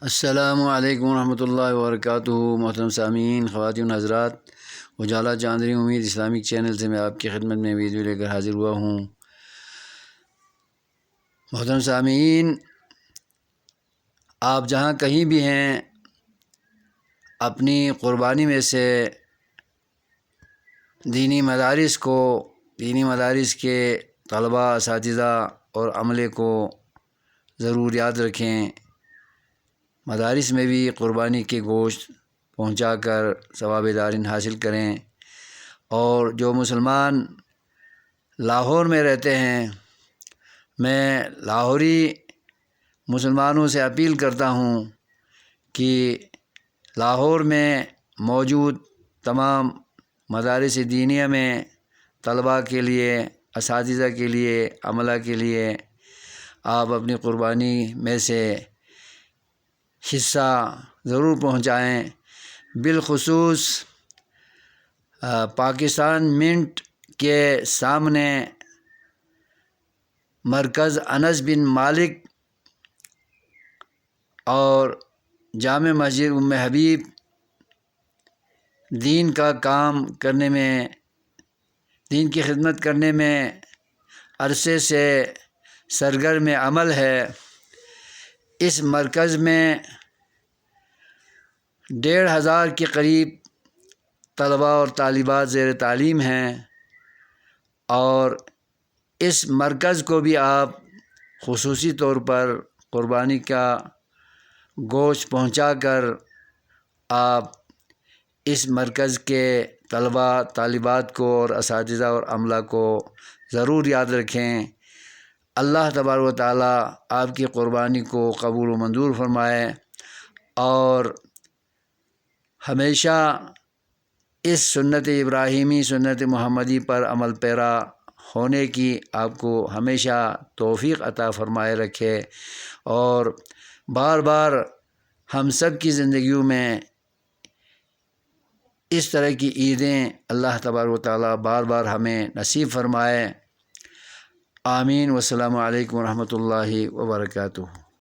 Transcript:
السلام علیکم ورحمۃ اللہ وبرکاتہ۔ محترم سامعین، خواتین حضرات، اجالا چاندنی امید اسلامک چینل سے میں آپ کی خدمت میں ویڈیو لے کر حاضر ہوا ہوں۔ محترم سامعین، آپ جہاں کہیں بھی ہیں، اپنی قربانی میں سے دینی مدارس کے طلباء، اساتذہ اور عملے کو ضرور یاد رکھیں۔ مدارس میں بھی قربانی کے گوشت پہنچا کر ثواب دارین حاصل کریں۔ اور جو مسلمان لاہور میں رہتے ہیں، میں لاہوری مسلمانوں سے اپیل کرتا ہوں کہ لاہور میں موجود تمام مدارس دینیہ میں طلباء کے لیے، اساتذہ کے لیے، عملہ کے لیے آپ اپنی قربانی میں سے حصہ ضرور پہنچائیں۔ بالخصوص پاکستان منٹ کے سامنے مرکز انس بن مالک اور جامع مسجد ام حبیب دین کا کام کرنے میں، دین کی خدمت کرنے میں عرصے سے سرگرم عمل ہے۔ اس مرکز میں 1500 کے قریب طلباء اور طالبات زیر تعلیم ہیں، اور اس مرکز کو بھی آپ خصوصی طور پر قربانی کا گوشت پہنچا کر آپ اس مرکز کے طلباء، طالبات کو اور اساتذہ اور عملہ کو ضرور یاد رکھیں۔ اللہ تبارک و تعالیٰ آپ کی قربانی کو قبول و منظور فرمائے، اور ہمیشہ اس سنت ابراہیمی، سنت محمدی پر عمل پیرا ہونے کی آپ کو ہمیشہ توفیق عطا فرمائے رکھے، اور بار بار ہم سب کی زندگیوں میں اس طرح کی عیدیں اللہ تبارک و تعالیٰ بار بار ہمیں نصیب فرمائے۔ آمین۔ والسلام علیکم ورحمۃ اللہ وبرکاتہ۔